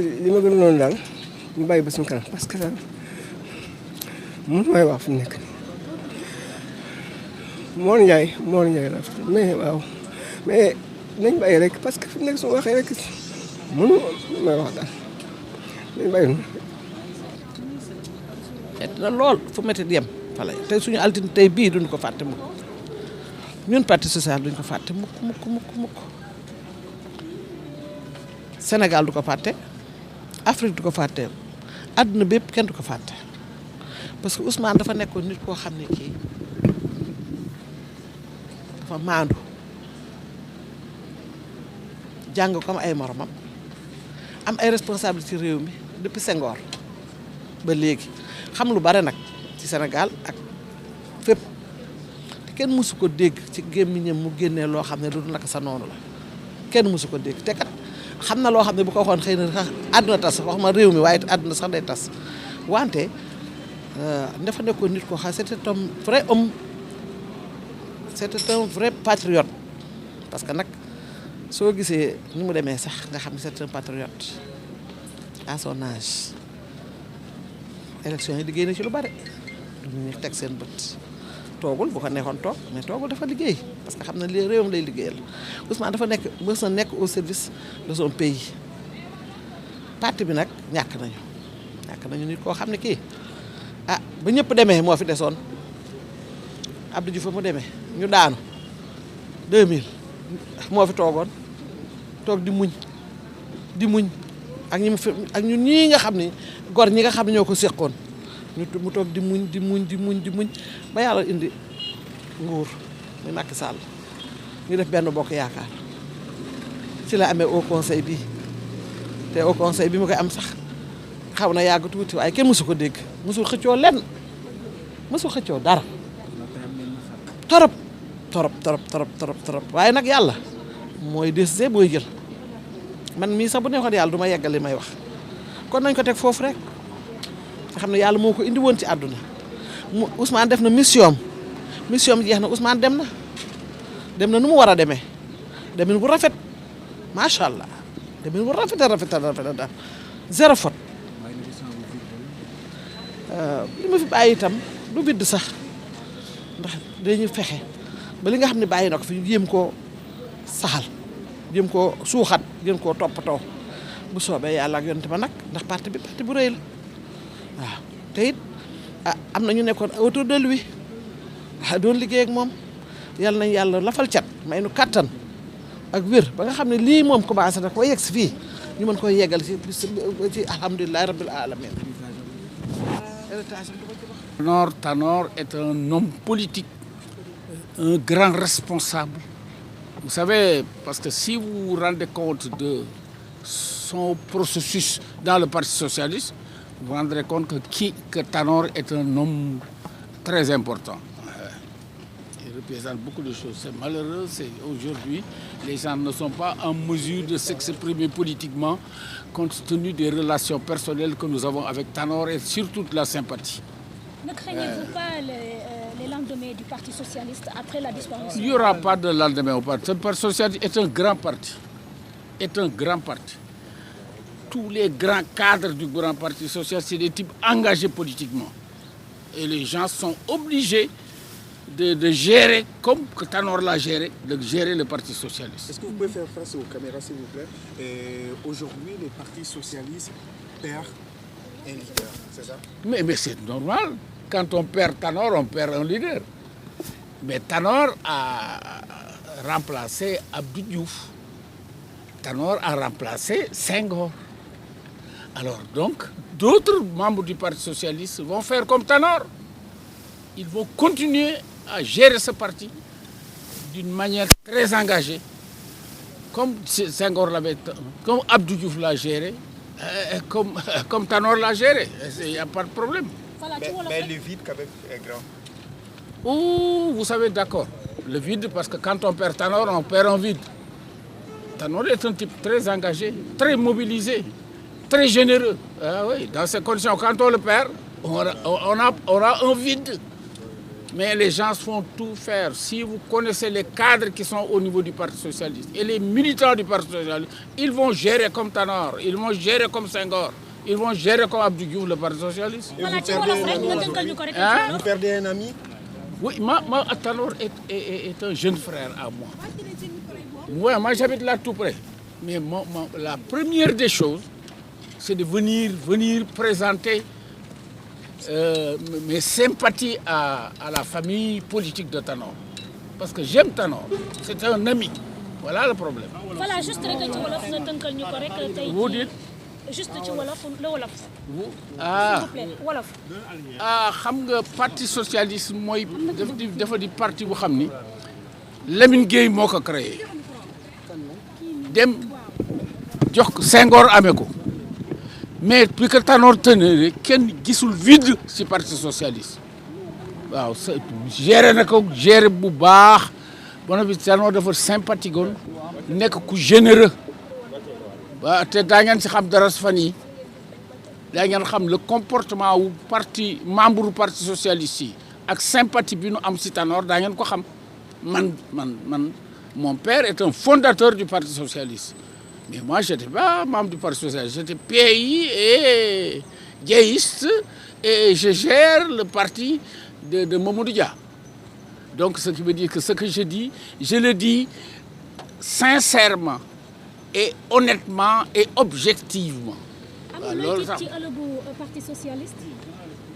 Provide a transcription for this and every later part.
li ma gën a noonu daal ñu bàyyi ba suñu kanam parce que daal mënu may wax fi mu nekk nii Mor Ndiaye la mais waaw mais nañ bàyyi rek parce que fi mu nekk su ma waxee rek mënu may wax daal nañ bàyyi. metti na lool fu metti yem fala tey suñu altine tey bii duñ ko fàtte mukk ñun parti social duñ ko fàtte mukk Sénégal du ko fàtte Afrique du ko fàtte àdduna bépp kenn du ko fàtte parce que Ousmane dafa nekkoon nit koo xam ne kii dafa maandu jàng comme ay moromam am ay responsabilité ci réew mi depuis Senghor ba léegi xam lu bare nag ci Sénégal ak fépp te kenn mësu ko dégg ci gémmiñam mu génnee loo xam ne du naka sa noonu la kenn mësu ko dégg te kat xam na loo xam ne bu ko waxoon xëy na sax àdduna tas wax ma réew mi waaye àdduna sax day tas wante dafa nekkoon nit koo xam c'était un vrai homme c'était un vrai patriote parce que nag soo gisee ni mu demee sax nga xam ne c'est un patriote à son âge élection yi liggéey na ci lu bare ñu teg seen bët toogul bu ko neexoon toog mais toogul dafa liggéey parce que xam na li réewam lay liggéeyal Ousmane dafa mës na nekk au service de son pays parti bi nag ñàkk nañu nit koo xam ne kii ah ba ñëpp demee moo fi desoon Abdou Diouf mu demee ñu daanu 2000 moo fi toogoon toog di muñ ak ñun ñii nga xam ni gor ñi nga xam ne ñoo ko séqoon mu toog di muñ ba yàlla indi nguur muy Macky Sall ñu def benn bokk yaakaar ci la amee au conseil bi te au conseil bi mu koy am sax xaw na yàgg tuuti waaye kenn mësu ko dégg mësul xëccoo lenn mësul xëccoo dara torop waaye nag yàlla mooy décider booy jël man mii sax bu neexoon yàlla du ma yeggal li may wax kon nañ ko teg foofu rek nga xam ne yàlla moo ko indi woon ci àdduna mu Ousmane def na mission jeex na Ousmane dem na nu mu war a demee demin bu rafet macha allah demin bu rafet daal zéro faute li ma fi bàyyi itam du bidd sax ndax dañu fexe ba li nga xam ne bàyyi na ko fi ñu jéem koo saxal jéem koo suuxat jéem koo toppatoo bu soobee yàlla ak yonent ba nag ndax parti bu rëy la waaw te it am na ñu nekkoon autour de lui doon liggéey ak moom yàlla nañ yàlla lafal cat may nu kattan ak wér ba nga xam ne lii moom commencé na ko yegg si fii ñu mën koy yeggal ci alhamdulilah rabbil alamin. Tanor est un homme politique, un grand responsable. Vous savez, parce que si vous vous rendez compte de son processus dans le Parti socialiste, vous vous rendrez compte que Tanor est un homme très important. Il représente beaucoup de choses. C'est malheureux, aujourd'hui, les gens ne sont pas en mesure de s'exprimer politiquement compte tenu des relations personnelles que nous avons avec Tanor et surtout de la sympathie. Ne craignez-vous pas les lendemains du Parti socialiste après la disparition? Il n'y aura pas de lendemain au Parti. Le Parti socialiste est un grand parti. Tous les grands cadres du grand Parti socialiste, c'est des types engagés politiquement. Et les gens sont obligés de gérer, comme que Tanor l'a géré, de gérer le Parti socialiste. Est-ce que vous pouvez faire face aux caméras, s'il vous plaît? Aujourd'hui, le Parti socialiste perd un leader, c'est ça? Mais c'est normal. Quand on perd Tanor, on perd un leader. Mais Tanor a remplacé Abdou Diouf. Tanor a remplacé Senghor. Alors donc, d'autres membres du Parti socialiste vont faire comme Tanor. Ils vont continuer à gérer ce parti d'une manière très engagée, comme Senghor l'avait, comme Abdou Diouf l'a géré, comme Tanor l'a géré. Il n'y a pas de problème. Mais le vide quand même est grand. Oh, vous savez, d'accord. Le vide, parce que quand on perd Tanor, on perd un vide. Tanor est un type très engagé, très mobilisé, très généreux. Ah oui, dans ces conditions, quand on le perd, on a un vide. Mais les gens font tout faire. Si vous connaissez les cadres qui sont au niveau du Parti Socialiste et les militants du Parti Socialiste, ils vont gérer comme Tanor, ils vont gérer comme Senghor, ils vont gérer comme Abdou Diouf le Parti Socialiste. Vous perdez un ami? Oui, Tanor est un jeune frère à moi. Ouais, moi j'habite là tout près. Mais la première des choses, c'est de venir présenter mes sympathies à la famille politique de Tanor. Parce que j'aime Tanor. C'est un ami. Voilà le problème. Voilà, juste Vous dites? Juste ci wolof le wolof. Ah, s'il vous plaît, wolof. xam nga parti socialiste mooy dafa di parti bu xam ni Lamine Gueye moo ko créé dem jox ko Senghor amee ko mais puis que Tanor tenir kenn gisul vide ci parti socialiste waaw géré na ko géré bu baax bon bi Tanor dafa sympathique woon nekk ku généreux. Bah, te daa ngeen si xam dara fan yi daa ngeen xam le comportement wu parti membre du parti socialiste yi ak sympathie bi nu am si Tanor daa ngeen ko xam mon père est un fondateur du parti socialiste mais moi j'étais pas membre du parti socialiste, j'étais PI et guéiste et je gère le parti de Mamadou Dia. Donc ce qui veut dire que ce que je dis, je le dis sincèrement et honnêtement et objectivement. Alors ça. Parti socialiste.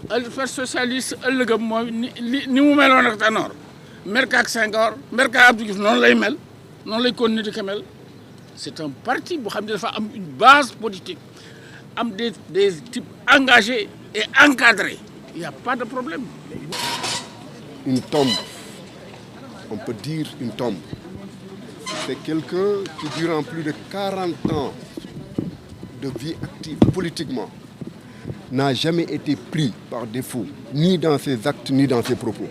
Le parti socialiste ëllëgam mooy ni mu meloon ak Tanor merka ak Senghor merka Abdou Diouf noonu lay mel noonu lay continuer di ko mel. C'est un parti bu xam ne dafa am une base politique am des types engagés et encadrés. Il n'y a pas de problème. Une tombe, on peut dire une tombe. C'est quelqu'un qui, durant plus de 40 ans de vie active politiquement, n'a jamais été pris par défaut, ni dans ses actes, ni dans ses propos.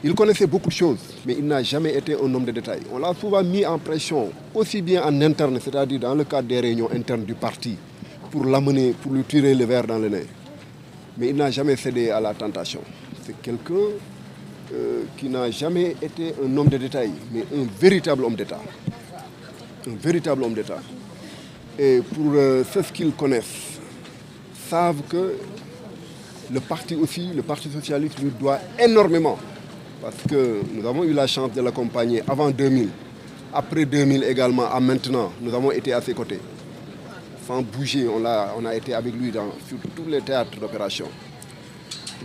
Il connaissait beaucoup de choses, mais il n'a jamais été un homme de détail. On l'a souvent mis en pression, aussi bien en interne, c'est-à-dire dans le cadre des réunions internes du parti, pour l'amener, pour lui tirer le verre dans le nez. Mais il n'a jamais cédé à la tentation. C'est quelqu'un qui n'a jamais été un homme de détail, mais un véritable homme d'État. Un véritable homme d'État. Et pour ceux qui le connaissent, savent que le parti aussi, le Parti socialiste, lui doit énormément. Parce que nous avons eu la chance de l'accompagner avant 2000. Après 2000 également, à maintenant, nous avons été à ses côtés. Sans bouger, on a été avec lui sur tous les théâtres d'opération.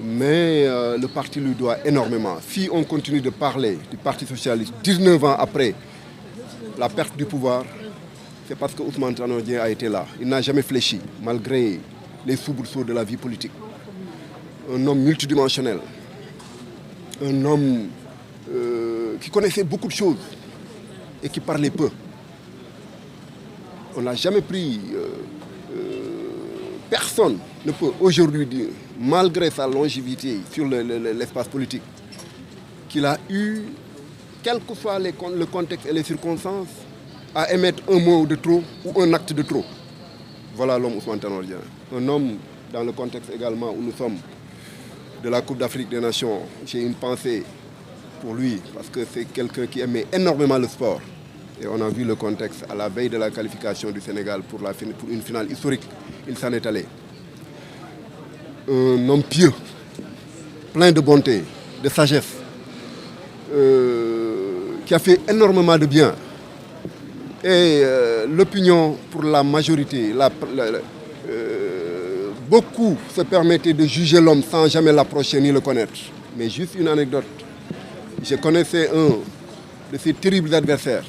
Mais le parti lui doit énormément. Si on continue de parler du Parti socialiste 19 ans après la perte du pouvoir, c'est parce que Ousmane Tanor Dieng a été là. Il n'a jamais fléchi, malgré les soubresauts de la vie politique. Un homme multidimensionnel. Un homme qui connaissait beaucoup de choses et qui parlait peu. On n'a jamais pris... personne ne peut aujourd'hui dire, malgré sa longévité sur l'espace politique, qu'il a eu, quel que soit le contexte et les circonstances, à émettre un mot de trop ou un acte de trop. Voilà l'homme Ousmane Tanor Dieng. Un homme, dans le contexte également où nous sommes, de la Coupe d'Afrique des Nations, j'ai une pensée pour lui, parce que c'est quelqu'un qui aimait énormément le sport. Et on a vu le contexte à la veille de la qualification du Sénégal pour une finale historique. Il s'en est allé. Un homme pieux, plein de bonté, de sagesse, qui a fait énormément de bien. Et l'opinion pour la majorité, beaucoup se permettaient de juger l'homme sans jamais l'approcher ni le connaître. Mais juste une anecdote. Je connaissais un de ces terribles adversaires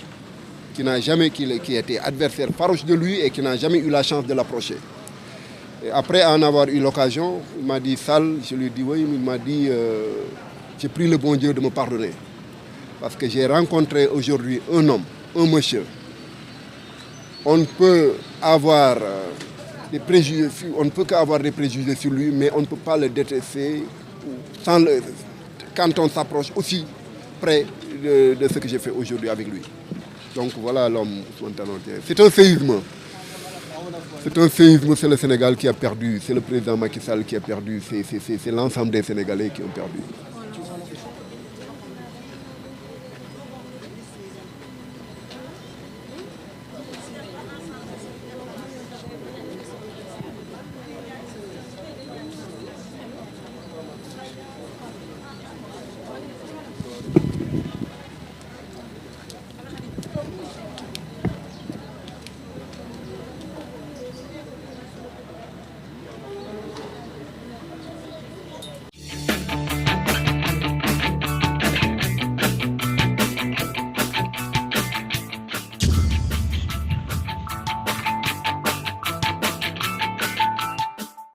qui était adversaire farouche de lui et qui n'a jamais eu la chance de l'approcher. Et après en avoir eu l'occasion, il m'a dit, Sal, je lui ai dit oui, il m'a dit, j'ai pris le bon Dieu de me pardonner. Parce que j'ai rencontré aujourd'hui un homme, un monsieur. On ne peut avoir des préjugés, on ne peut qu'avoir des préjugés sur lui, mais on ne peut pas le détester quand on s'approche aussi près de ce que j'ai fait aujourd'hui avec lui. Donc voilà l'homme Ousmane Tanor Dieng. C'est un séisme. C'est un séisme, c'est le Sénégal qui a perdu, c'est le président Macky Sall qui a perdu, c'est l'ensemble des Sénégalais qui ont perdu.